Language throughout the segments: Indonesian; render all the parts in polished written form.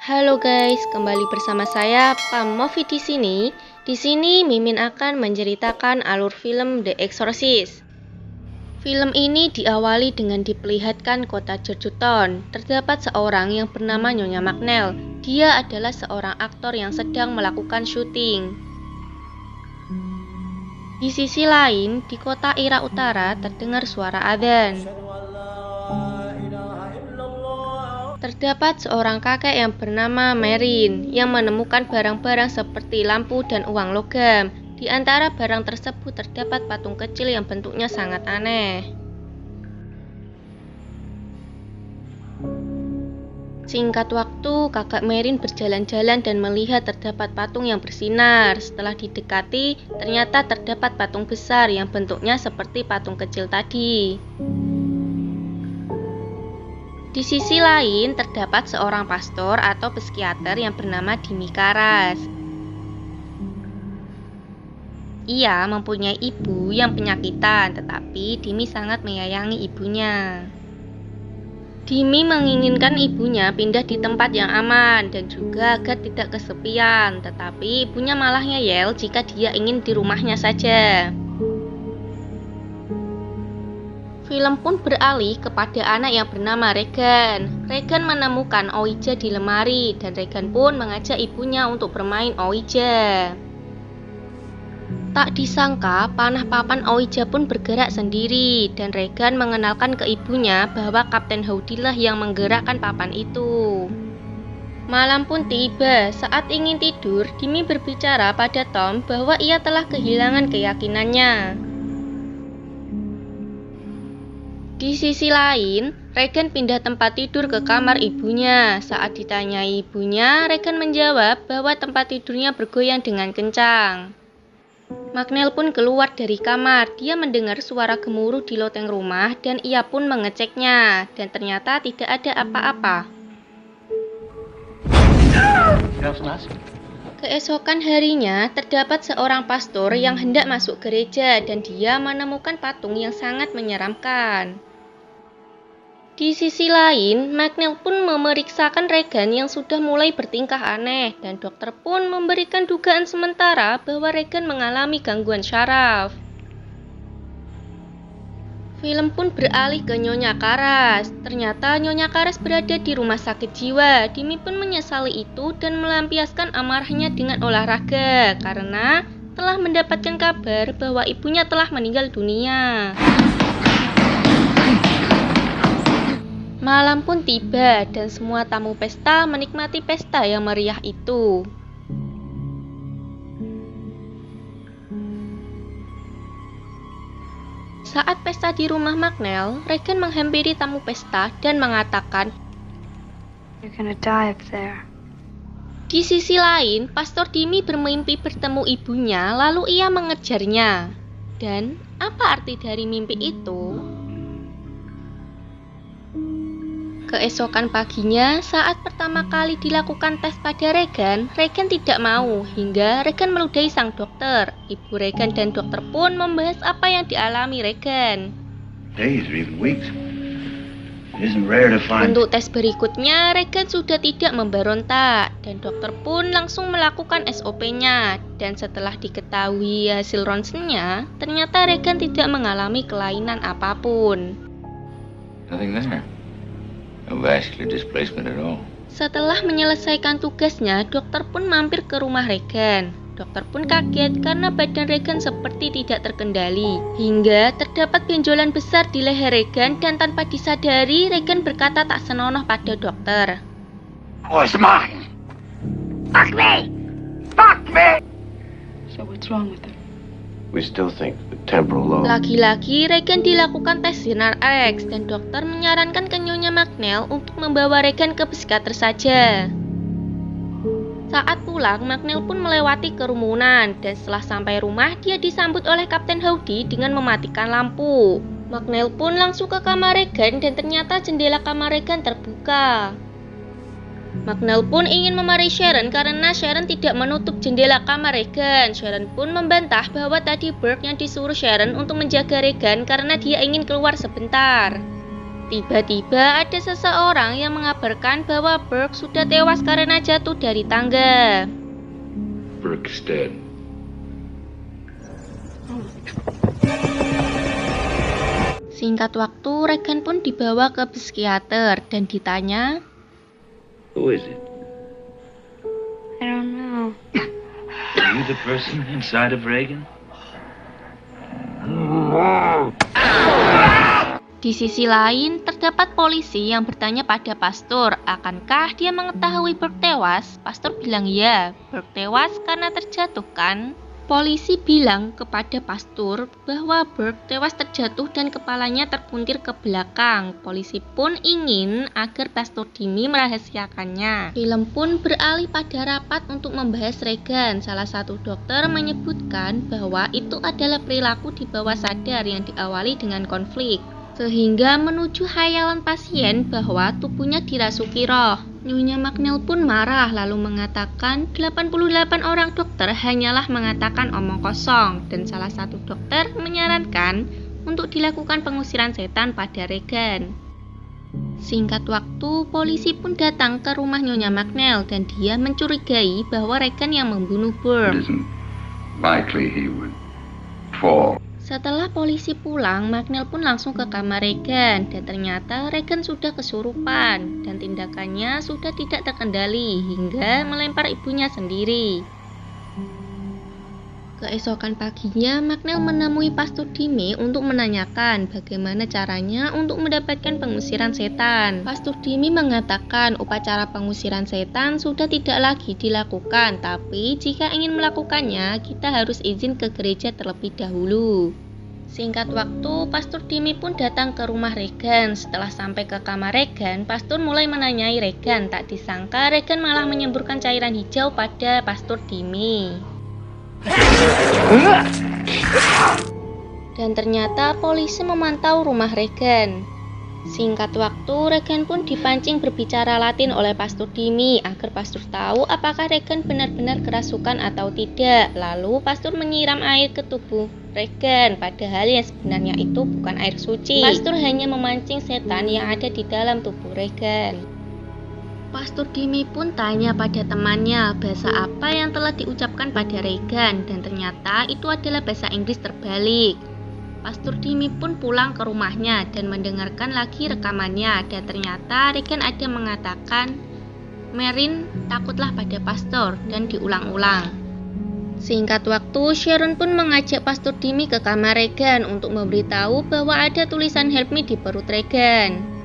Halo guys, kembali bersama saya Pam Movi di sini. Di sini Mimin akan menceritakan alur film The Exorcist. Film ini diawali dengan diperlihatkan kota Georgetown. Terdapat seorang yang bernama Nyonya Magnell. Dia adalah seorang aktor yang sedang melakukan syuting. Di sisi lain, di kota Irak Utara terdengar suara adzan. Terdapat seorang kakek yang bernama Marin yang menemukan barang-barang seperti lampu dan uang logam. Di antara barang tersebut terdapat patung kecil yang bentuknya sangat aneh. Singkat waktu, kakak Marin berjalan-jalan dan melihat terdapat patung yang bersinar. Setelah didekati, ternyata terdapat patung besar yang bentuknya seperti patung kecil tadi. Di sisi lain, terdapat seorang pastor atau psikiater yang bernama Dimi Karas. Ia mempunyai ibu yang penyakitan, tetapi Dimi sangat menyayangi ibunya. Dimi menginginkan ibunya pindah di tempat yang aman dan juga agar tidak kesepian, tetapi ibunya malah ngeyel jika dia ingin di rumahnya saja. Film pun beralih kepada anak yang bernama Regan. Regan menemukan Ouija di lemari dan Regan pun mengajak ibunya untuk bermain Ouija. Tak disangka, panah papan Ouija pun bergerak sendiri dan Regan mengenalkan ke ibunya bahwa Kapten Howdy lah yang menggerakkan papan itu. Malam pun tiba. Saat ingin tidur, Dimi berbicara pada Tom bahwa ia telah kehilangan keyakinannya. Di sisi lain, Regan pindah tempat tidur ke kamar ibunya. Saat ditanyai ibunya, Regan menjawab bahwa tempat tidurnya bergoyang dengan kencang. Magnell pun keluar dari kamar. Dia mendengar suara gemuruh di loteng rumah dan ia pun mengeceknya. Dan ternyata tidak ada apa-apa. Keesokan harinya, terdapat seorang pastor yang hendak masuk gereja dan dia menemukan patung yang sangat menyeramkan. Di sisi lain, Magnell pun memeriksakan Regan yang sudah mulai bertingkah aneh dan dokter pun memberikan dugaan sementara bahwa Regan mengalami gangguan syaraf. Film pun beralih ke Nyonya Karas. Ternyata Nyonya Karas berada di rumah sakit jiwa. Dimi pun menyesali itu dan melampiaskan amarahnya dengan olahraga karena telah mendapatkan kabar bahwa ibunya telah meninggal dunia. Malam pun tiba dan semua tamu pesta menikmati pesta yang meriah itu. Saat pesta di rumah Magnell, Regan menghampiri tamu pesta dan mengatakan, "You're gonna die up there." Di sisi lain, Pastor Dimi bermimpi bertemu ibunya lalu ia mengejarnya. Dan apa arti dari mimpi itu? Keesokan paginya, saat pertama kali dilakukan tes pada Regan, Regan tidak mau hingga Regan meludahi sang dokter. Ibu Regan dan dokter pun membahas apa yang dialami Regan. Untuk tes berikutnya, Regan sudah tidak memberontak dan dokter pun langsung melakukan SOP-nya. Dan setelah diketahui hasil ronsennya, ternyata Regan tidak mengalami kelainan apapun. Nothing there. No vascular displacement at all. Setelah menyelesaikan tugasnya, dokter pun mampir ke rumah Regan. Dokter pun kaget karena badan Regan seperti tidak terkendali. Hingga terdapat benjolan besar di leher Regan dan tanpa disadari, Regan berkata tak senonoh pada dokter. What's mine? Fuck me! Fuck me! So what's wrong with her? We still think the temporal lobe. Lagi-lagi Regan dilakukan tes sinar X dan dokter menyarankan ke Nyonya Magnell untuk membawa Regan ke psikiater saja. Saat pulang, Magnell pun melewati kerumunan dan setelah sampai rumah dia disambut oleh Kapten Howdy dengan mematikan lampu. Magnell pun langsung ke kamar Regan dan ternyata jendela kamar Regan terbuka. Magnell pun ingin memarahi Sharon karena Sharon tidak menutup jendela kamar Regan. Sharon pun membantah bahwa tadi Burke yang disuruh Sharon untuk menjaga Regan karena dia ingin keluar sebentar. Tiba-tiba ada seseorang yang mengabarkan bahwa Burke sudah tewas karena jatuh dari tangga. Burke's dead. Singkat waktu, Regan pun dibawa ke psikiater dan ditanya, Who is it? I don't know. Are you the person inside of Reagan? Di sisi lain, terdapat polisi yang bertanya pada pastor, akankah dia mengetahui Burke tewas? Pastor bilang ya, Burke tewas karena terjatuh kan? Polisi bilang kepada pastor bahwa Burke tewas terjatuh dan kepalanya terpuntir ke belakang. Polisi pun ingin agar pastor Dimi merahasiakannya. Film pun beralih pada rapat untuk membahas Regan. Salah satu dokter menyebutkan bahwa itu adalah perilaku di bawah sadar yang diawali dengan konflik, sehingga menuju khayalan pasien bahwa tubuhnya dirasuki roh. Nyonya Magnell pun marah lalu mengatakan 88 orang dokter hanyalah mengatakan omong kosong, dan salah satu dokter menyarankan untuk dilakukan pengusiran setan pada Regan. Singkat waktu, polisi pun datang ke rumah Nyonya Magnell dan dia mencurigai bahwa Regan yang membunuh Burke. Likely he would fall. Setelah polisi pulang, Magnell pun langsung ke kamar Regan dan ternyata Regan sudah kesurupan dan tindakannya sudah tidak terkendali hingga melempar ibunya sendiri. Keesokan paginya, Magnell menemui Pastor Dimi untuk menanyakan bagaimana caranya untuk mendapatkan pengusiran setan. Pastor Dimi mengatakan upacara pengusiran setan sudah tidak lagi dilakukan, tapi jika ingin melakukannya, kita harus izin ke gereja terlebih dahulu. Singkat waktu, Pastor Dimi pun datang ke rumah Regan. Setelah sampai ke kamar Regan, Pastor mulai menanyai Regan. Tak disangka, Regan malah menyemburkan cairan hijau pada Pastor Dimi. Dan ternyata polisi memantau rumah Regan. Singkat waktu, Regan pun dipancing berbicara Latin oleh Pastor Dimi agar Pastor tahu apakah Regan benar-benar kerasukan atau tidak. Lalu Pastor menyiram air ke tubuh Regan, padahal yang sebenarnya itu bukan air suci. Pastor hanya memancing setan yang ada di dalam tubuh Regan. Pastor Dimi pun tanya pada temannya bahasa apa yang telah diucapkan pada Regan, dan ternyata itu adalah bahasa Inggris terbalik. Pastor Dimi pun pulang ke rumahnya dan mendengarkan lagi rekamannya, dan ternyata Regan ada mengatakan, "Marin, takutlah pada pastor," dan diulang-ulang. Singkat waktu, Sharon pun mengajak Pastor Dimi ke kamar Regan untuk memberitahu bahwa ada tulisan "Help me" di perut Regan.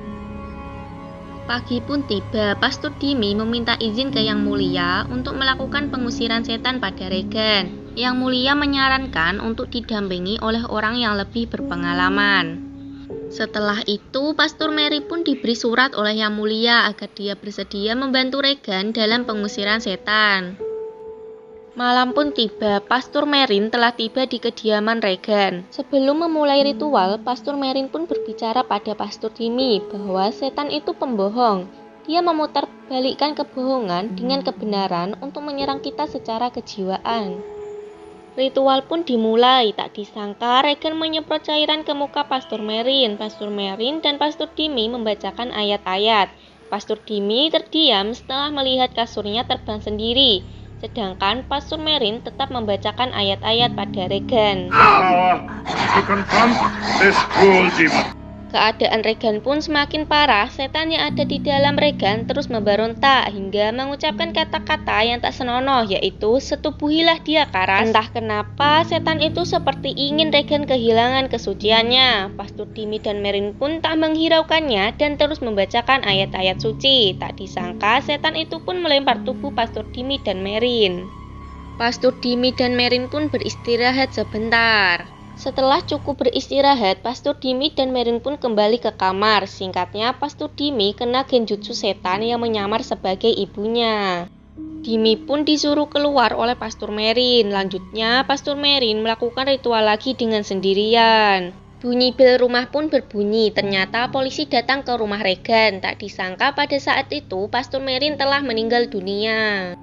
Pagi pun tiba, Pastor Dimi meminta izin ke Yang Mulia untuk melakukan pengusiran setan pada Regan. Yang Mulia menyarankan untuk didampingi oleh orang yang lebih berpengalaman. Setelah itu, Pastor Mary pun diberi surat oleh Yang Mulia agar dia bersedia membantu Regan dalam pengusiran setan. Malam pun tiba, Pastor Merin telah tiba di kediaman Regan. Sebelum memulai ritual, Pastor Merin pun berbicara pada Pastor Dimi bahwa setan itu pembohong. Dia memutarbalikkan kebohongan dengan kebenaran untuk menyerang kita secara kejiwaan. Ritual pun dimulai, tak disangka Regan menyemprot cairan ke muka Pastor Merin. Pastor Merin dan Pastor Dimi membacakan ayat-ayat. Pastor Dimi terdiam setelah melihat kasurnya terbang sendiri. Sedangkan Pastor Merin tetap membacakan ayat-ayat pada Regan. Keadaan Regan pun semakin parah. Setan yang ada di dalam Regan terus memberontak hingga mengucapkan kata-kata yang tak senonoh, yaitu "setubuhilah dia Karas." Entah kenapa setan itu seperti ingin Regan kehilangan kesuciannya. Pastor Dimi dan Merin pun tak menghiraukannya dan terus membacakan ayat-ayat suci. Tak disangka setan itu pun melempar tubuh Pastor Dimi dan Merin. Pastor Dimi dan Merin pun beristirahat sebentar. Setelah cukup beristirahat, Pastor Dimi dan Merin pun kembali ke kamar. Singkatnya, Pastor Dimi kena genjutsu setan yang menyamar sebagai ibunya. Dimi pun disuruh keluar oleh Pastor Merin. Lanjutnya, Pastor Merin melakukan ritual lagi dengan sendirian. Bunyi bel rumah pun berbunyi. Ternyata polisi datang ke rumah Regan. Tak disangka pada saat itu, Pastor Merin telah meninggal dunia.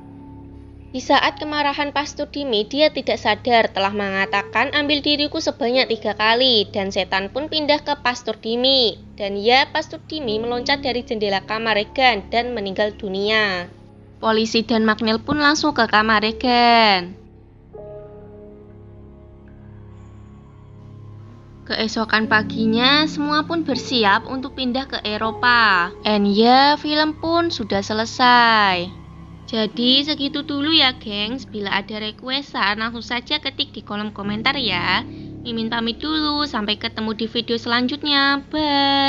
Di saat kemarahan Pastor Dimi, dia tidak sadar telah mengatakan ambil diriku sebanyak 3 kali, dan setan pun pindah ke Pastor Dimi. Dan ya, Pastor Dimi meloncat dari jendela kamar Regan dan meninggal dunia. Polisi dan McNeil pun langsung ke kamar Regan. Keesokan paginya, semua pun bersiap untuk pindah ke Eropa. And ya, film pun sudah selesai. Jadi segitu dulu ya gengs, bila ada requestan langsung saja ketik di kolom komentar ya. Mimin pamit dulu, sampai ketemu di video selanjutnya, bye.